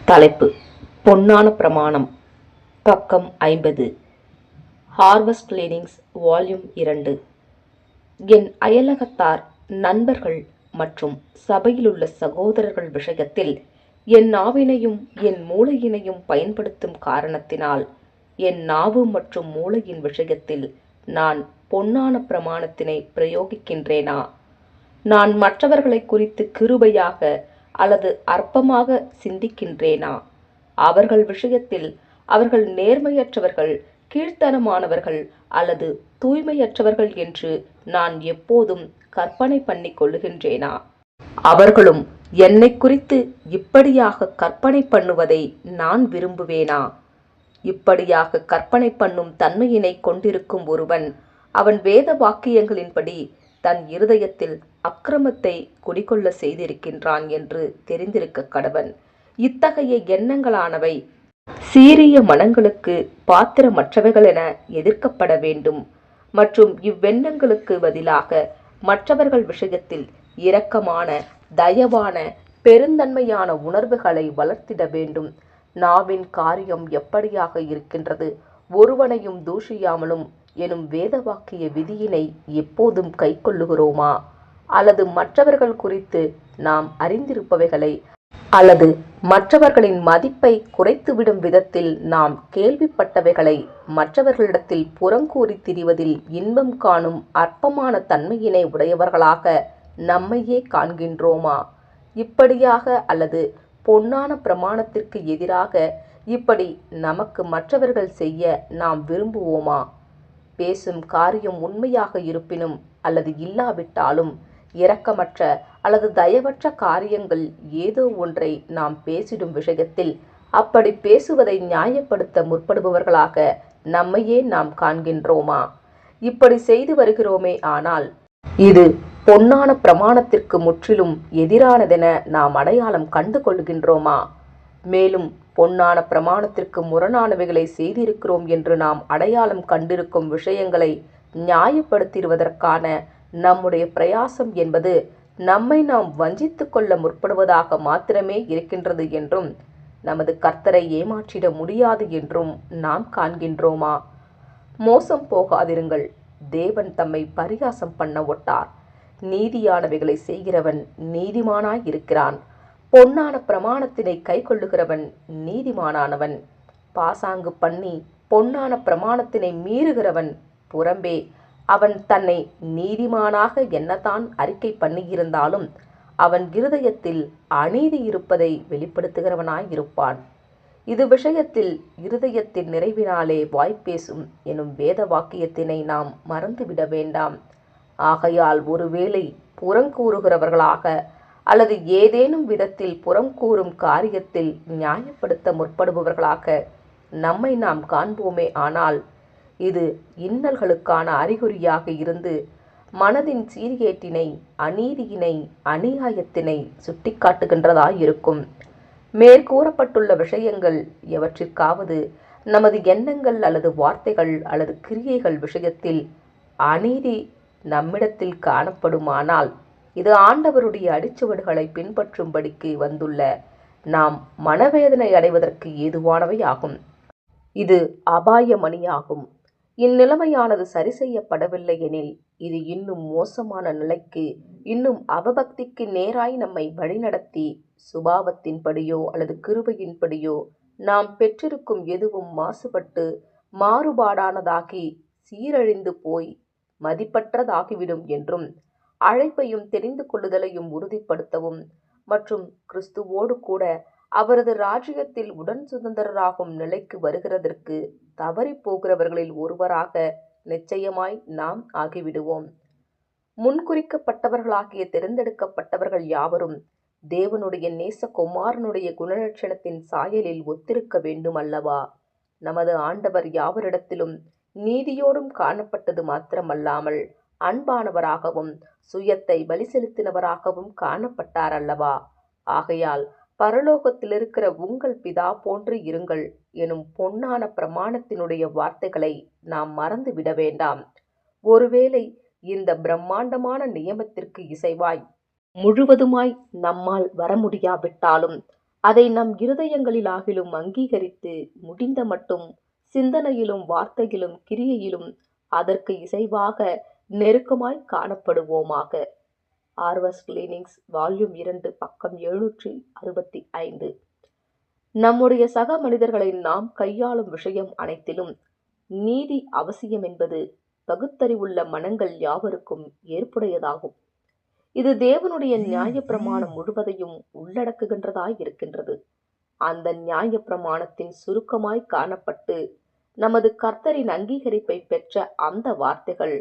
தலைப்பு: பொன்னான பிரமாணம். பக்கம் 50. Harvest learnings volume 2. என் அயலகத்தார், நண்பர்கள் மற்றும் சபையிலுள்ள சகோதரர்கள் விஷயத்தில் என் நாவினையும் என் மூளையினையும் பயன்படுத்தும் காரணத்தினால் என் நாவு மற்றும் மூளையின் விஷயத்தில் நான் பொன்னான பிரமாணத்தினை பிரயோகிக்கின்றேனா? நான் மற்றவர்களை குறித்து கிருபையாக அல்லது அற்பமாக சிந்திக்கின்றேனா? அவர்கள் விஷயத்தில் அவர்கள் நேர்மையற்றவர்கள், கீழ்த்தனமானவர்கள் அல்லது தூய்மையற்றவர்கள் என்று நான் எப்போதும் கற்பனை பண்ணிக் கொள்ளுகின்றேனா? அவர்களும் என்னை குறித்து இப்படியாக கற்பனை பண்ணுவதை நான் விரும்புவேனா? இப்படியாக கற்பனை பண்ணும் தன்மையினை கொண்டிருக்கும் ஒருவன் அவன் வேத வாக்கியங்களின்படி தன் இருதயத்தில் அக்கிரமத்தை குடிகொள்ள செய்திருக்கின்றான் என்று தெரிந்திருக்க கடவன். இத்தகைய எண்ணங்களானவை சீரிய மனங்களுக்கு பாத்திரமற்றவைகள் என எதிர்க்கப்பட வேண்டும் மற்றும் இவ்வெண்ணங்களுக்கு பதிலாக மற்றவர்கள் விஷயத்தில் இரக்கமான, தயவான, பெருந்தன்மையான உணர்வுகளை வளர்த்திட வேண்டும். நாவின் காரியம் எப்படியாக இருக்கின்றது, ஒருவனையும் தூஷியாமலும் எனும் வேதவாக்கிய விதியினை எப்போதும் கைக்கொள்ளுகிறோமா? அல்லது மற்றவர்கள் குறித்து நாம் அறிந்திருப்பவைகளை அல்லது மற்றவர்களின் மதிப்பை குறைத்துவிடும் விதத்தில் நாம் கேள்விப்பட்டவைகளை மற்றவர்களிடத்தில் புறங்கூறி திரிவதில் இன்பம் காணும் அற்பமான தன்மையினை உடையவர்களாக நம்மையே காண்கின்றோமா? இப்படியாக அல்லது பொன்னான பிரமாணத்திற்கு எதிராக இப்படி நமக்கு மற்றவர்கள் செய்ய நாம் விரும்புவோமா? பேசும் காரியம் உண்மையாக இருப்பினும் அல்லது இல்லாவிட்டாலும் இரக்கமற்ற அல்லது தயவற்ற காரியங்கள் ஏதோ ஒன்றை நாம் பேசிடும் விஷயத்தில் அப்படி பேசுவதை நியாயப்படுத்த முற்படுபவர்களாக நம்மையே நாம் காண்கின்றோமா? இப்படி செய்து வருகிறோமே ஆனால் இது பொன்னான பிரமாணத்திற்கு முற்றிலும் எதிரானதென நாம் அடையாளம் கண்டு கொள்கின்றோமா? மேலும் பொன்னான பிரமாணத்திற்கு முரணானவைகளை செய்திருக்கிறோம் என்று நாம் அடையாளம் கண்டிருக்கும் விஷயங்களை நியாயப்படுத்திடுவதற்கான நம்முடைய பிரயாசம் என்பது நம்மை நாம் வஞ்சித்து கொள்ள முற்படுவதாக மாத்திரமே இருக்கின்றது என்றும் நமது கர்த்தரை ஏமாற்றிட முடியாது என்றும் நாம் காண்கின்றோமா? மோசம் போகாதிருங்கள். தேவன் தம்மை பரிகாசம் பண்ண ஒட்டார். நீதியானவைகளை செய்கிறவன் நீதிமானாய் இருக்கிறான். பொன்னான பிரமாணத்தினை கை கொள்ளுகிறவன் நீதிமானானவன். பாசாங்கு பண்ணி பொன்னான பிரமாணத்தினை மீறுகிறவன் புறம்பே அவன் தன்னை நீதிமானாக என்னதான் அறிக்கை பண்ணியிருந்தாலும் அவன் இருதயத்தில் அநீதி இருப்பதை வெளிப்படுத்துகிறவனாயிருப்பான். இது விஷயத்தில் இருதயத்தின் நிறைவினாலே வாய்ப்பேசும் எனும் வேத வாக்கியத்தினை நாம் மறந்துவிட வேண்டாம். ஆகையால் ஒருவேளை புறங்கூறுகிறவர்களாக அல்லது ஏதேனும் விதத்தில் புறங்கூறும் காரியத்தில் நியாயப்படுத்த முற்படுபவர்களாக நம்மை நாம் காண்போமே ஆனால் இது இன்னல்களுக்கான அறிகுறியாக இருந்து மனதின் சீர்கேட்டினை, அநீதியினை, அநியாயத்தினை சுட்டிக்காட்டுகின்றதாயிருக்கும். மேற்கூறப்பட்டுள்ள விஷயங்கள் எவற்றிற்காவது நமது எண்ணங்கள் அல்லது வார்த்தைகள் அல்லது கிரியைகள் விஷயத்தில் அநீதி நம்மிடத்தில் காணப்படுமானால் இது ஆண்டவருடைய அடிச்சுவடுகளை பின்பற்றும்படிக்கு வந்துள்ள நாம் மனவேதனை அடைவதற்கு ஏதுவானவை ஆகும். இது அபாயமணியாகும். இந்நிலைமையானது சரி செய்யப்படவில்லை எனில் இது இன்னும் மோசமான நிலைக்கு, இன்னும் அவபக்திக்கு நேராய் நம்மை வழிநடத்தி சுபாவத்தின்படியோ அல்லது கிருபையின்படியோ நாம் பெற்றிருக்கும் எதுவும் மாசுபட்டு மாறுபாடானதாகி சீரழிந்து போய் மதிப்பற்றதாகிவிடும் என்றும் அழைப்பையும் தெரிந்து கொள்ளுதலையும் உறுதிப்படுத்தவும் மற்றும் கிறிஸ்துவோடு கூட அவரது ராஜ்யத்தில் உடன் சுதந்திரராகும் நிலைக்கு வருகிறதற்கு தவறி போகிறவர்களில் ஒருவராக நிச்சயமாய் நாம் ஆகிவிடுவோம். முன்குறிக்கப்பட்டவர்களாகிய தேர்ந்தெடுக்கப்பட்டவர்கள் யாவரும் தேவனுடைய நேச குமாரனுடைய குணலட்சணத்தின் சாயலில் ஒத்திருக்க வேண்டும் அல்லவா? நமது ஆண்டவர் யாவரிடத்திலும் நீதியோடும் காணப்பட்டது மாத்திரமல்லாமல் அன்பானவராகவும் சுயத்தை பலி செலுத்தினவராகவும் காணப்பட்டார் அல்லவா? ஆகையால் பரலோகத்தில் இருக்கிற உங்கள் பிதா போன்று இருங்கள் எனும் பொன்னான பிரமாணத்தினுடைய வார்த்தைகளை நாம் மறந்து விட வேண்டாம். ஒருவேளை இந்த பிரம்மாண்டமான நியமத்திற்கு இசைவாய் முழுவதுமாய் நம்மால் வர முடியாவிட்டாலும் அதை நம் இருதயங்களிலாகிலும் அங்கீகரித்து முடிந்த மட்டும் சிந்தனையிலும் வார்த்தையிலும் கிரியையிலும் அதற்கு இசைவாக நெருக்கமாய் காணப்படுவோமாக. ஆர்வஸ் கிளீனிங்ஸ் வால்யூம் 2 பக்கம் 765. நம்முடைய சக மனிதர்களை நாம் கையாளும் விஷயம் அனைத்திலும் நீதி அவசியம் என்பது பகுத்தறிவுள்ள மனங்கள் யாவருக்கும் ஏற்புடையதாகும். இது தேவனுடைய நியாயப்பிரமாணம் முழுவதையும் உள்ளடக்குகின்றதாய் இருக்கின்றது. அந்த நியாயப்பிரமாணத்தின் சுருக்கமாய் காணப்பட்டு நமது கர்த்தரின் அங்கீகரிப்பை பெற்ற அந்த வார்த்தைகள்,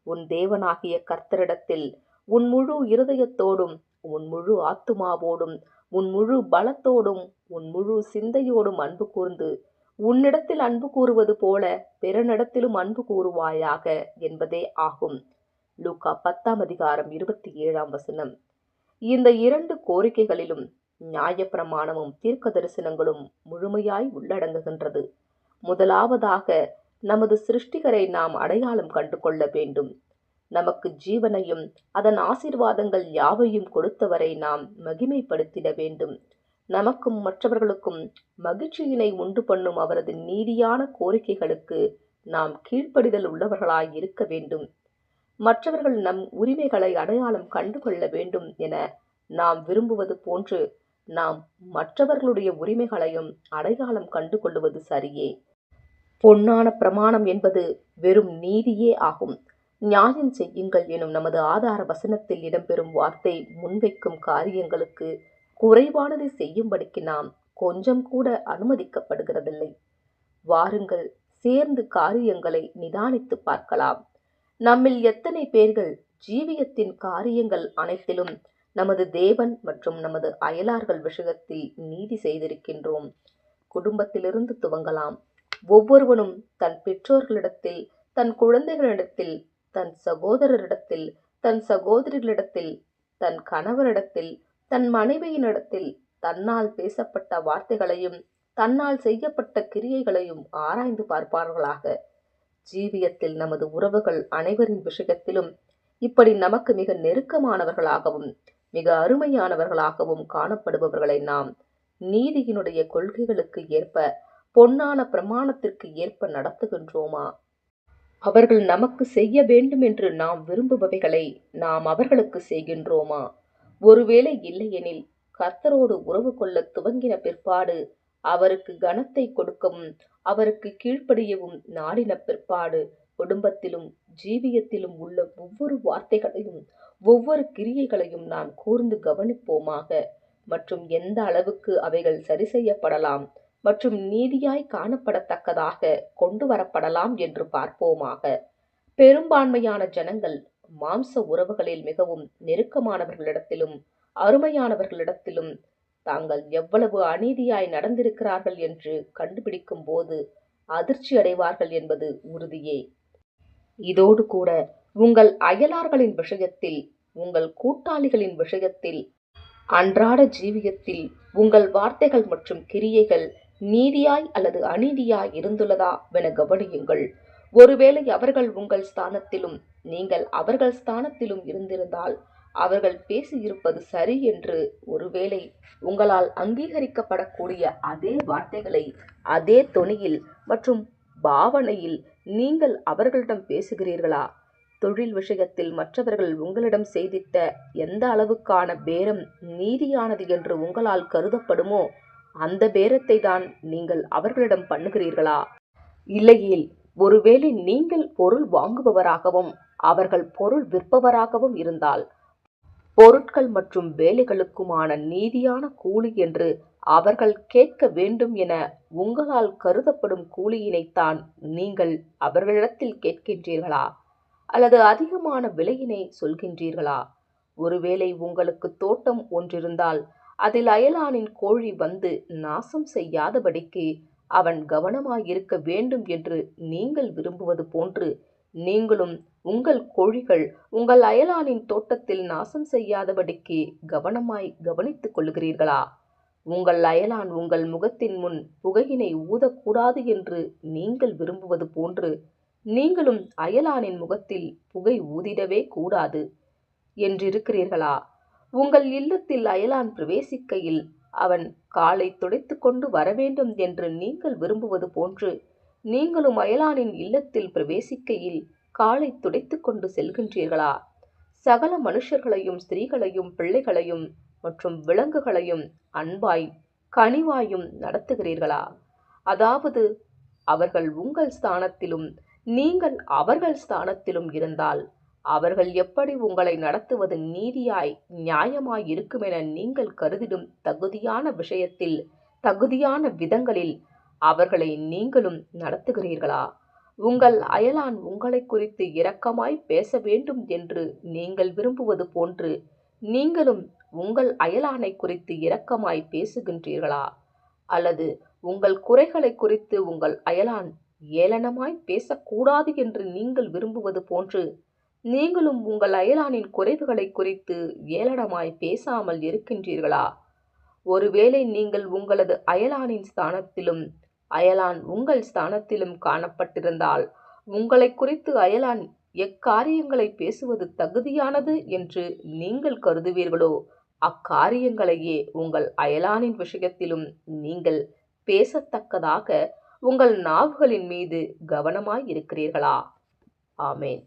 உன் தேவனாகிய கர்த்தரிடத்தில் உன் முழு இருதயத்தோடும் உன் முழு ஆத்துமாவோடும் உன் முழு பலத்தோடும் உன் முழு சிந்தையோடும் அன்பு கூர்ந்து உன்னிடத்தில் அன்பு கூறுவது போல பிறனிடத்திலும் அன்பு கூறுவாயாக என்பதே ஆகும். லூக்கா 10:27. இந்த 2 கோரிக்கைகளிலும் நியாயப்பிரமாணமும் தீர்க்க தரிசனங்களும் முழுமையாய் உள்ளடங்குகின்றது. முதலாவதாக நமது சிருஷ்டிகரை நாம் அடையாளம் கண்டு கொள்ள வேண்டும். நமக்கு ஜீவனையும் அதன் ஆசீர்வாதங்கள் யாவையும் கொடுத்தவரை நாம் மகிமைப்படுத்திட வேண்டும். நமக்கும் மற்றவர்களுக்கும் மகிழ்ச்சியினை உண்டு பண்ணும் அவரது நீதியான கோரிக்கைகளுக்கு நாம் கீழ்ப்படிதல் உள்ளவர்களாய் இருக்க வேண்டும். மற்றவர்கள் நம் உரிமைகளை அடையாளம் கண்டு கொள்ள வேண்டும் என நாம் விரும்புவது போன்று நாம் மற்றவர்களுடைய உரிமைகளையும் அடையாளம் கண்டு கொள்வது சரியே. பொன்னான பிரமாணம் என்பது வெறும் நீதியே ஆகும். நியாயம் செய்யுங்கள் எனும் நமது ஆதார வசனத்தில் இடம்பெறும் வார்த்தை முன்வைக்கும் காரியங்களுக்கு குறைவானதை செய்யும்படிக்கு நாம் கொஞ்சம் கூட அனுமதிக்கப்படுகிறதில்லை. வாருங்கள், சேர்ந்து காரியங்களை நிதானித்து பார்க்கலாம். நம்மில் எத்தனை பேர்கள் ஜீவியத்தின் காரியங்கள் அனைத்திலும் நமது தேவன் மற்றும் நமது அயலார்கள் விஷயத்தில் நீதி செய்திருக்கின்றோம்? குடும்பத்திலிருந்து துவங்கலாம். ஒவ்வொருவனும் தன் பெற்றோர்களிடத்தில், தன் குழந்தைகளிடத்தில், தன் சகோதரரிடத்தில், தன் சகோதரிகளிடத்தில், தன் கணவரிடத்தில், தன் மனைவியினிடத்தில் தன்னால் பேசப்பட்ட வார்த்தைகளையும் தன்னால் செய்யப்பட்ட கிரியைகளையும் ஆராய்ந்து பார்ப்பார்களாக. ஜீவியத்தில் நமது உறவுகள் அனைவரின் விஷயத்திலும் இப்படி நமக்கு மிக நெருக்கமானவர்களாகவும் மிக அருமையானவர்களாகவும் காணப்படுபவர்களை நாம் நீதியினுடைய கொள்கைகளுக்கு ஏற்ப, பொன்னான பிரமாணத்திற்கு ஏற்ப நடத்துகின்றோமா? அவர்கள் நமக்கு செய்ய வேண்டும் என்று நாம் விரும்புபவைகளை நாம் அவர்களுக்கு செய்கின்றோமா? ஒருவேளை இல்லையெனில், கர்த்தரோடு உறவு கொள்ள துவங்கின பிற்பாடு அவருக்கு கனத்தை கொடுக்கவும் அவருக்கு கீழ்ப்படியவும் நாடின பிற்பாடு குடும்பத்திலும் ஜீவியத்திலும் உள்ள ஒவ்வொரு வார்த்தைகளையும் ஒவ்வொரு கிரியைகளையும் நாம் கூர்ந்து கவனிப்போமாக. மற்றும் எந்த அளவுக்கு அவைகள் சரி செய்யப்படலாம் மற்றும் நீதியாய் காணப்படத்தக்கதாக கொண்டு வரப்படலாம் என்று பார்ப்போமாக. பெரும்பான்மையான ஜனங்கள் மாம்ச உறவுகளில் மிகவும் நெருக்கமானவர்களிடத்திலும் அருமையானவர்களிடத்திலும் தாங்கள் எவ்வளவு அநீதியாய் நடந்திருக்கிறார்கள் என்று கண்டுபிடிக்கும் போது அதிர்ச்சி அடைவார்கள் என்பது உறுதியே. இதோடு கூட உங்கள் அயலார்களின் விஷயத்தில், உங்கள் கூட்டாளிகளின் விஷயத்தில், அன்றாட ஜீவியத்தில் உங்கள் வார்த்தைகள் மற்றும் கிரியைகள் நீதியாய் அல்லது அநீதியாய் இருந்துள்ளதா என கவனியுங்கள். ஒருவேளை அவர்கள் உங்கள் ஸ்தானத்திலும் நீங்கள் அவர்கள் ஸ்தானத்திலும் இருந்திருந்தால் அவர்கள் பேசியிருப்பது சரி என்று ஒருவேளை உங்களால் அங்கீகரிக்கப்படக்கூடிய அதே வார்த்தைகளை அதே தொனியில் மற்றும் பாவனையில் நீங்கள் அவர்களிடம் பேசுகிறீர்களா? தொழில் விஷயத்தில் மற்றவர்கள் உங்களிடம் செய்திட்ட எந்த அளவுக்கான பேரம் நீதியானது என்று உங்களால் கருதப்படுமோ அந்த பேரத்தை தான் நீங்கள் அவர்களிடம் பண்ணுகிறீர்களா? இல்லையேல், ஒருவேளை நீங்கள் பொருள் வாங்குபவராகவும் அவர்கள் பொருள் விற்பவராகவும் இருந்தால், பொருட்கள் மற்றும் வேலைகளுக்குமான நீதியான கூலி என்று அவர்கள் கேட்க வேண்டும் என உங்களால் கருதப்படும் கூலியினைத்தான் நீங்கள் அவர்களிடத்தில் கேட்கின்றீர்களா? அல்லது அதிகமான விலையினை சொல்கின்றீர்களா? ஒருவேளை உங்களுக்கு தோட்டம் ஒன்றிருந்தால் அதில் அயலானின் கோழி வந்து நாசம் செய்யாதபடிக்கு அவன் கவனமாயிருக்க வேண்டும் என்று நீங்கள் விரும்புவது போன்று நீங்களும் உங்கள் கோழிகள் உங்கள் அயலானின் தோட்டத்தில் நாசம் செய்யாதபடிக்கு கவனமாய் கவனித்துக் கொள்கிறீர்களா? உங்கள் அயலான் உங்கள் முகத்தின் முன் புகையினை ஊதக்கூடாது என்று நீங்கள் விரும்புவது போன்று நீங்களும் அயலானின் முகத்தில் புகை ஊதிடவே கூடாது என்றிருக்கிறீர்களா? உங்கள் இல்லத்தில் அயலான் பிரவேசிக்கையில் அவன் காலை துடைத்துக் கொண்டு வரவேண்டும் என்று நீங்கள் விரும்புவது போன்று, நீங்களும் அயலானின் இல்லத்தில் பிரவேசிக்கையில் காலை துடைத்துக் கொண்டு செல்கின்றீர்களா? சகல மனுஷர்களையும், ஸ்திரீகளையும், பிள்ளைகளையும் மற்றும் விலங்குகளையும் அன்பாய் கனிவாயும் நடத்துகிறீர்களா? அதாவது அவர்கள் உங்கள் ஸ்தானத்திலும் நீங்கள் அவர்கள் ஸ்தானத்திலும் இருந்தால் அவர்கள் எப்படி உங்களை நடத்துவது நீதியாய் நியாயமாய் இருக்குமென நீங்கள் கருதிடும் தகுதியான விஷயத்தில், தகுதியான விதங்களில் அவர்களை நீங்களும் நடத்துகிறீர்களா? உங்கள் அயலான் உங்களை குறித்து இரக்கமாய் பேச வேண்டும் என்று நீங்கள் விரும்புவது போன்று, நீங்களும் உங்கள் அயலானை குறித்து இரக்கமாய் பேசுகின்றீர்களா? அல்லது உங்கள் குறைகளை குறித்து உங்கள் அயலான் ஏளனமாய் பேசக்கூடாது என்று நீங்கள் விரும்புவது போன்று, நீங்களும் உங்கள் அயலானின் குறைவுகளை குறித்து ஏளனமாய் பேசாமல் இருக்கின்றீர்களா? ஒருவேளை நீங்கள் உங்களது அயலானின் ஸ்தானத்திலும் அயலான் உங்கள் ஸ்தானத்திலும் காணப்பட்டிருந்தால், உங்களை குறித்து அயலான் எக்காரியங்களை பேசுவது தகுதியானது என்று நீங்கள் கருதுவீர்களோ, அக்காரியங்களையே உங்கள் அயலானின் விஷயத்திலும் நீங்கள் பேசத்தக்கதாக உங்கள் நாவுகளின் மீது கவனமாய் இருக்கிறீர்களா? ஆமென்.